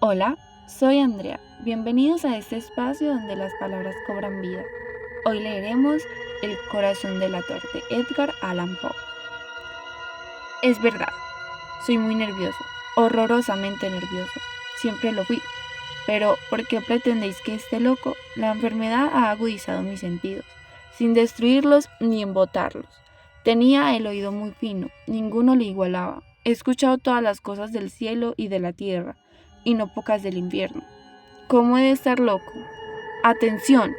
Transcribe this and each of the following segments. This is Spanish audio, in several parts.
Hola, soy Andrea. Bienvenidos a este espacio donde las palabras cobran vida. Hoy leeremos El corazón delator de Edgar Allan Poe. Es verdad, soy muy nervioso, horrorosamente nervioso. Siempre lo fui. Pero, ¿por qué pretendéis que esté loco? La enfermedad ha agudizado mis sentidos, sin destruirlos ni embotarlos. Tenía el oído muy fino, ninguno le igualaba. He escuchado todas las cosas del cielo y de la tierra, y no pocas del infierno. ¿Cómo he de estar loco? Atención,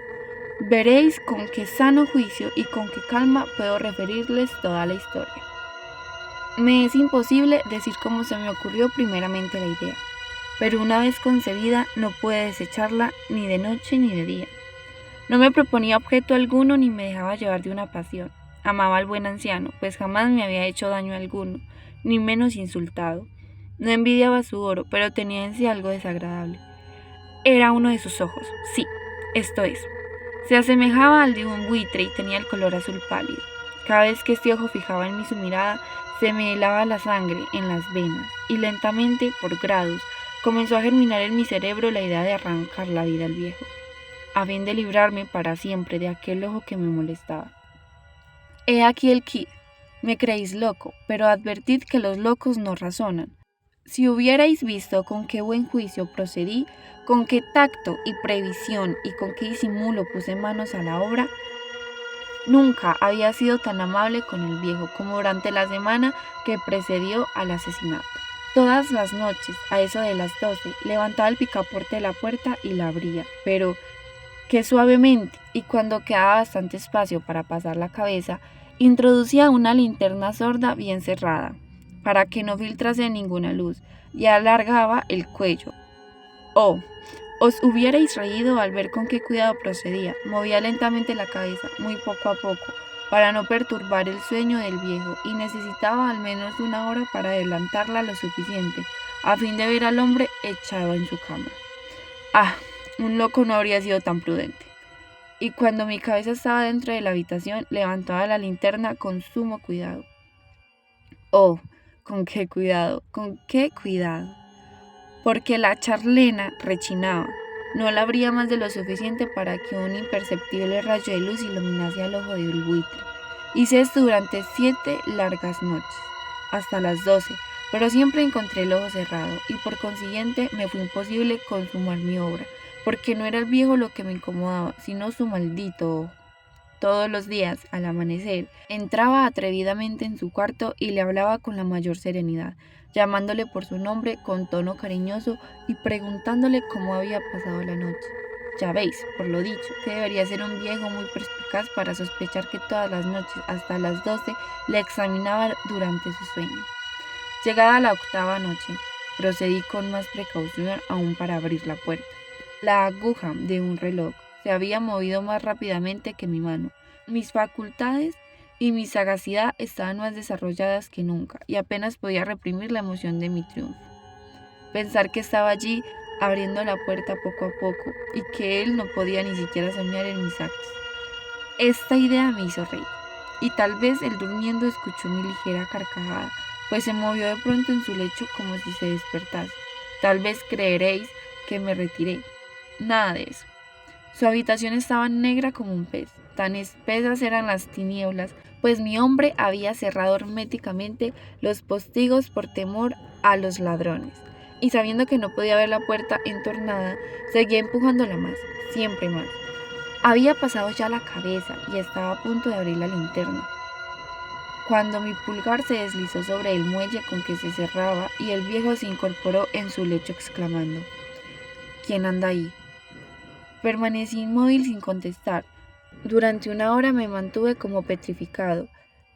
veréis con qué sano juicio y con qué calma puedo referirles toda la historia. Me es imposible decir cómo se me ocurrió primeramente la idea, pero una vez concebida no pude desecharla ni de noche ni de día. No me proponía objeto alguno ni me dejaba llevar de una pasión. Amaba al buen anciano, pues jamás me había hecho daño alguno, ni menos insultado. No envidiaba su oro, pero tenía en sí algo desagradable. Era uno de sus ojos, sí, esto es. Se asemejaba al de un buitre y tenía el color azul pálido. Cada vez que este ojo fijaba en mí su mirada, se me helaba la sangre en las venas y lentamente, por grados, comenzó a germinar en mi cerebro la idea de arrancar la vida al viejo, a fin de librarme para siempre de aquel ojo que me molestaba. He aquí el quid. Me creéis loco, pero advertid que los locos no razonan. Si hubierais visto con qué buen juicio procedí, con qué tacto y previsión y con qué disimulo puse manos a la obra, nunca había sido tan amable con el viejo como durante la semana que precedió al asesinato. Todas las noches, a eso de las 12, levantaba el picaporte de la puerta y la abría, pero que suavemente, y cuando quedaba bastante espacio para pasar la cabeza, introducía una linterna sorda bien cerrada, para que no filtrase ninguna luz, y alargaba el cuello. Oh, os hubierais reído al ver con qué cuidado procedía. Movía lentamente la cabeza, muy poco a poco, para no perturbar el sueño del viejo, y necesitaba al menos una hora para adelantarla lo suficiente, a fin de ver al hombre echado en su cama. Ah, un loco no habría sido tan prudente. Y cuando mi cabeza estaba dentro de la habitación, levantaba la linterna con sumo cuidado. Oh, con qué cuidado, con qué cuidado. Porque la charlena rechinaba. No la abría más de lo suficiente para que un imperceptible rayo de luz iluminase al ojo del buitre. Hice esto durante 7 largas noches, hasta las 12, pero siempre encontré el ojo cerrado y por consiguiente me fue imposible consumar mi obra, porque no era el viejo lo que me incomodaba, sino su maldito ojo. Todos los días, al amanecer, entraba atrevidamente en su cuarto y le hablaba con la mayor serenidad, llamándole por su nombre con tono cariñoso y preguntándole cómo había pasado la noche. Ya veis, por lo dicho, que debería ser un viejo muy perspicaz para sospechar que todas las noches, hasta las 12, le examinaba durante su sueño. Llegada la 8ª noche, procedí con más precaución aún para abrir la puerta. La aguja de un reloj se había movido más rápidamente que mi mano. Mis facultades y mi sagacidad estaban más desarrolladas que nunca y apenas podía reprimir la emoción de mi triunfo. Pensar que estaba allí abriendo la puerta poco a poco y que él no podía ni siquiera soñar en mis actos. Esta idea me hizo reír y tal vez él durmiendo escuchó mi ligera carcajada, pues se movió de pronto en su lecho como si se despertase. Tal vez creeréis que me retiré. Nada de eso. Su habitación estaba negra como un pez. Tan espesas eran las tinieblas, pues mi hombre había cerrado herméticamente los postigos por temor a los ladrones. Y sabiendo que no podía ver la puerta entornada, seguía empujándola más, siempre más. Había pasado ya la cabeza y estaba a punto de abrir la linterna, cuando mi pulgar se deslizó sobre el muelle con que se cerraba y el viejo se incorporó en su lecho exclamando: ¿Quién anda ahí? Permanecí inmóvil sin contestar. Durante una hora me mantuve como petrificado,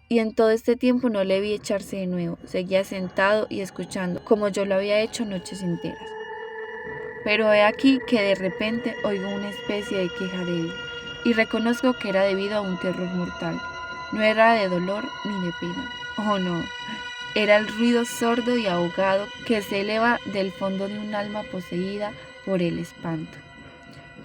y en todo este tiempo no le vi echarse de nuevo. Seguía sentado y escuchando, como yo lo había hecho noches enteras. Pero he aquí que de repente oigo una especie de queja débil, y reconozco que era debido a un terror mortal. No era de dolor ni de pena. Oh no, era el ruido sordo y ahogado que se eleva del fondo de un alma poseída por el espanto.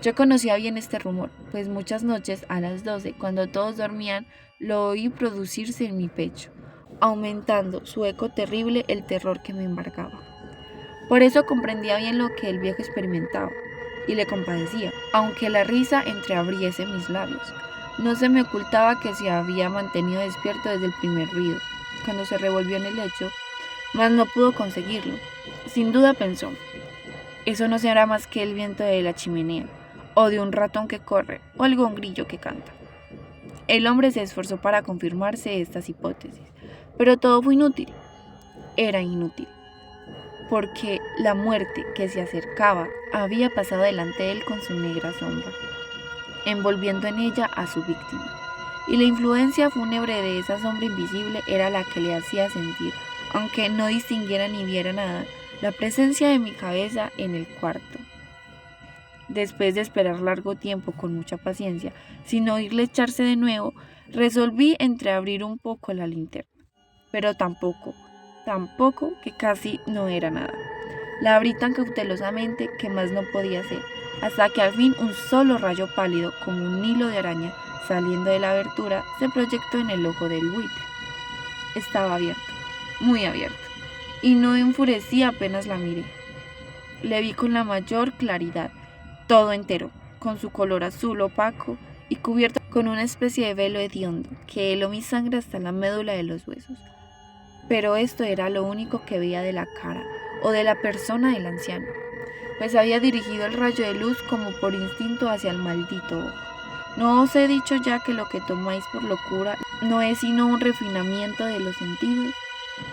Yo conocía bien este rumor, pues muchas noches a las 12, cuando todos dormían, lo oí producirse en mi pecho, aumentando su eco terrible el terror que me embargaba. Por eso comprendía bien lo que el viejo experimentaba y le compadecía, aunque la risa entreabriese mis labios. No se me ocultaba que se había mantenido despierto desde el primer ruido, cuando se revolvió en el lecho, mas no pudo conseguirlo. Sin duda pensó, eso no será más que el viento de la chimenea, o de un ratón que corre, o algún grillo que canta. El hombre se esforzó para confirmarse estas hipótesis, pero todo fue inútil. Era inútil, porque la muerte que se acercaba había pasado delante de él con su negra sombra, envolviendo en ella a su víctima, y la influencia fúnebre de esa sombra invisible era la que le hacía sentir, aunque no distinguiera ni viera nada, la presencia de mi cabeza en el cuarto. Después de esperar largo tiempo con mucha paciencia, sin oírle echarse de nuevo, resolví entreabrir un poco la linterna, pero tampoco que casi no era nada. La abrí tan cautelosamente que más no podía hacer, hasta que al fin un solo rayo pálido, como un hilo de araña, saliendo de la abertura, se proyectó en el ojo del buitre. Estaba abierto, muy abierto, y no enfurecí apenas la miré. Le vi con la mayor claridad, todo entero, con su color azul opaco y cubierto con una especie de velo hediondo que heló mi sangre hasta la médula de los huesos. Pero esto era lo único que veía de la cara o de la persona del anciano, pues había dirigido el rayo de luz como por instinto hacia el maldito ojo. ¿No os he dicho ya que lo que tomáis por locura no es sino un refinamiento de los sentidos?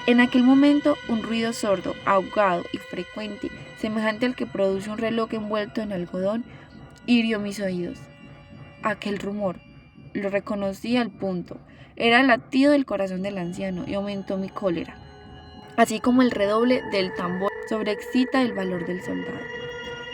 En aquel momento, un ruido sordo, ahogado y frecuente, semejante al que produce un reloj envuelto en algodón, hirió mis oídos. Aquel rumor, lo reconocí al punto, era el latido del corazón del anciano y aumentó mi cólera, así como el redoble del tambor sobreexcita el valor del soldado.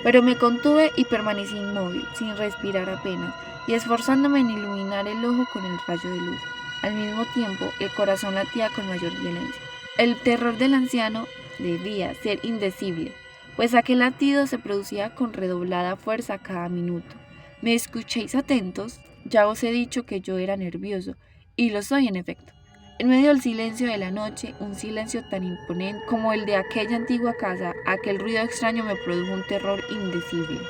Pero me contuve y permanecí inmóvil, sin respirar apenas, y esforzándome en iluminar el ojo con el rayo de luz. Al mismo tiempo, el corazón latía con mayor violencia. El terror del anciano debía ser indecible, pues aquel latido se producía con redoblada fuerza cada minuto. ¿Me escuchéis atentos? Ya os he dicho que yo era nervioso, y lo soy en efecto. En medio del silencio de la noche, un silencio tan imponente como el de aquella antigua casa, aquel ruido extraño me produjo un terror indecible.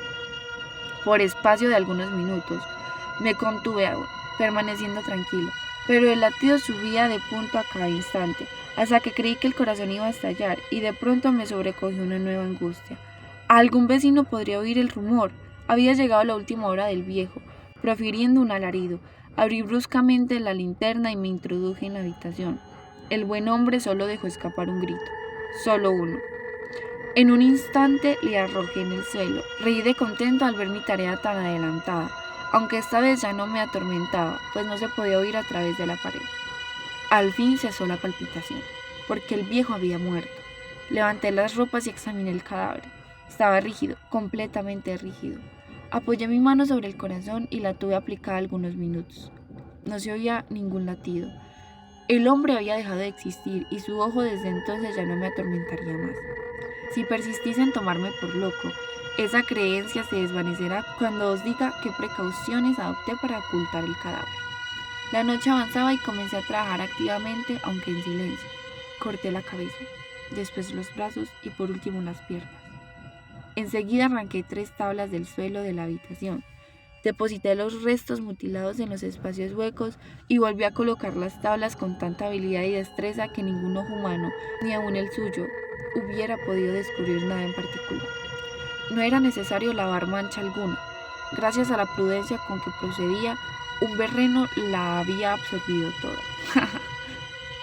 Por espacio de algunos minutos, me contuve aún, permaneciendo tranquilo, pero el latido subía de punto a cada instante, hasta que creí que el corazón iba a estallar, y de pronto me sobrecogió una nueva angustia. Algún vecino podría oír el rumor. Había llegado la última hora del viejo. Profiriendo un alarido, abrí bruscamente la linterna y me introduje en la habitación. El buen hombre solo dejó escapar un grito, solo uno. En un instante le arrojé en el suelo. Reí de contento al ver mi tarea tan adelantada, aunque esta vez ya no me atormentaba, pues no se podía oír a través de la pared. Al fin cesó la palpitación, porque el viejo había muerto. Levanté las ropas y examiné el cadáver. Estaba rígido, completamente rígido. Apoyé mi mano sobre el corazón y la tuve aplicada algunos minutos. No se oía ningún latido. El hombre había dejado de existir y su ojo desde entonces ya no me atormentaría más. Si persistís en tomarme por loco, esa creencia se desvanecerá cuando os diga qué precauciones adopté para ocultar el cadáver. La noche avanzaba y comencé a trabajar activamente, aunque en silencio. Corté la cabeza, después los brazos y por último las piernas. Enseguida arranqué 3 tablas del suelo de la habitación. Deposité los restos mutilados en los espacios huecos y volví a colocar las tablas con tanta habilidad y destreza que ningún ojo humano, ni aun el suyo, hubiera podido descubrir nada en particular. No era necesario lavar mancha alguna. Gracias a la prudencia con que procedía, un berreno la había absorbido toda.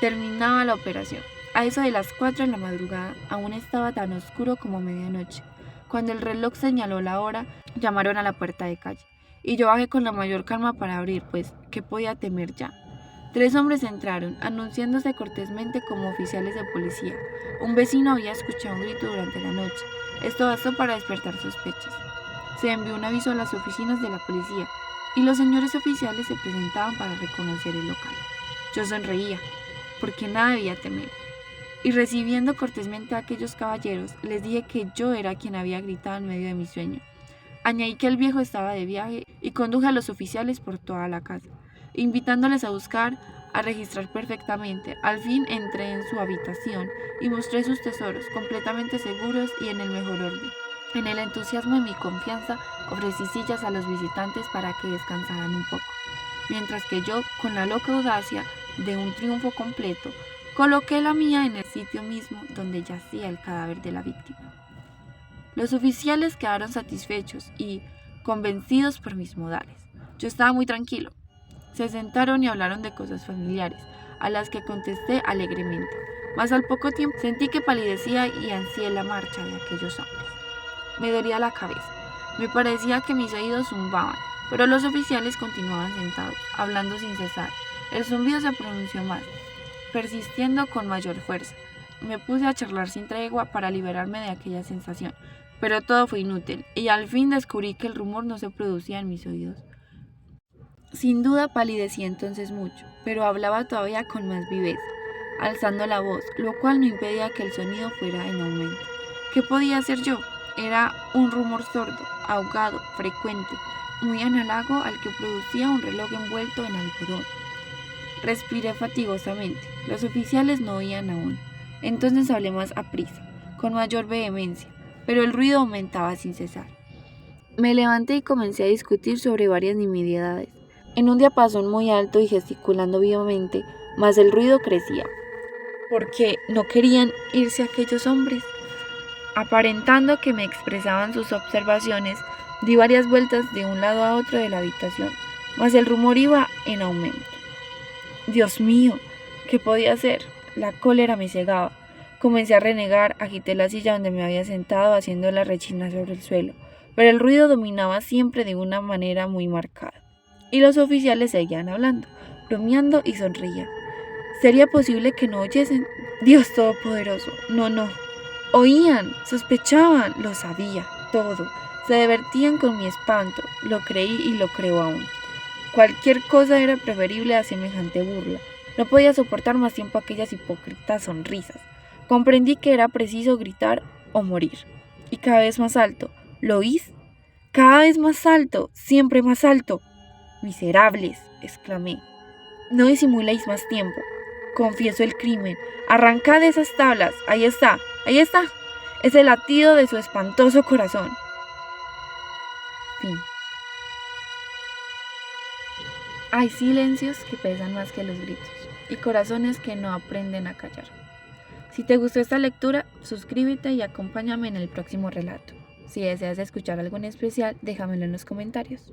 Terminaba la operación. A eso de las 4 de la madrugada, aún estaba tan oscuro como medianoche. Cuando el reloj señaló la hora, llamaron a la puerta de calle, y yo bajé con la mayor calma para abrir, pues, ¿qué podía temer ya? 3 hombres entraron, anunciándose cortésmente como oficiales de policía. Un vecino había escuchado un grito durante la noche. Esto bastó para despertar sospechas. Se envió un aviso a las oficinas de la policía, y los señores oficiales se presentaban para reconocer el local. Yo sonreía, porque nada debía temer. Y recibiendo cortésmente a aquellos caballeros, les dije que yo era quien había gritado en medio de mi sueño. Añadí que el viejo estaba de viaje y conduje a los oficiales por toda la casa, invitándoles a buscar a registrar perfectamente. Al fin entré en su habitación y mostré sus tesoros, completamente seguros y en el mejor orden. En el entusiasmo de mi confianza, ofrecí sillas a los visitantes para que descansaran un poco, mientras que yo, con la loca audacia de un triunfo completo, coloqué la mía en el sitio mismo donde yacía el cadáver de la víctima. Los oficiales quedaron satisfechos y convencidos por mis modales. Yo estaba muy tranquilo. Se sentaron y hablaron de cosas familiares, a las que contesté alegremente, mas al poco tiempo sentí que palidecía y ansié la marcha de aquellos hombres. Me dolía la cabeza, me parecía que mis oídos zumbaban, pero los oficiales continuaban sentados, hablando sin cesar. El zumbido se pronunció más, persistiendo con mayor fuerza. Me puse a charlar sin tregua para liberarme de aquella sensación, pero todo fue inútil, y al fin descubrí que el rumor no se producía en mis oídos. Sin duda palidecí entonces mucho, pero hablaba todavía con más viveza, alzando la voz, lo cual no impedía que el sonido fuera en aumento. ¿Qué podía hacer yo? Era un rumor sordo, ahogado, frecuente, muy análogo al que producía un reloj envuelto en algodón. Respiré fatigosamente. Los oficiales no oían aún. Entonces hablé más aprisa, con mayor vehemencia, pero el ruido aumentaba sin cesar. Me levanté y comencé a discutir sobre varias nimiedades, en un diapasón muy alto y gesticulando vivamente, mas el ruido crecía. ¿Por qué no querían irse aquellos hombres? Aparentando que me expresaban sus observaciones, di varias vueltas de un lado a otro de la habitación, mas el rumor iba en aumento. Dios mío, ¿qué podía hacer? La cólera me cegaba. Comencé a renegar, agité la silla donde me había sentado, haciéndola rechinar sobre el suelo, pero el ruido dominaba siempre de una manera muy marcada. Y los oficiales seguían hablando, bromeando y sonreían. ¿Sería posible que no oyesen? Dios Todopoderoso, no. Oían, sospechaban, lo sabía, todo. Se divertían con mi espanto, lo creí y lo creo aún. Cualquier cosa era preferible a semejante burla. No podía soportar más tiempo aquellas hipócritas sonrisas. Comprendí que era preciso gritar o morir. Y cada vez más alto. ¿Lo oís? Cada vez más alto, siempre más alto. Miserables, exclamé. No disimuléis más tiempo. Confieso el crimen. Arrancad esas tablas. Ahí está. Es el latido de su espantoso corazón. Fin. Hay silencios que pesan más que los gritos y corazones que no aprenden a callar. Si te gustó esta lectura, suscríbete y acompáñame en el próximo relato. Si deseas escuchar algo en especial, déjamelo en los comentarios.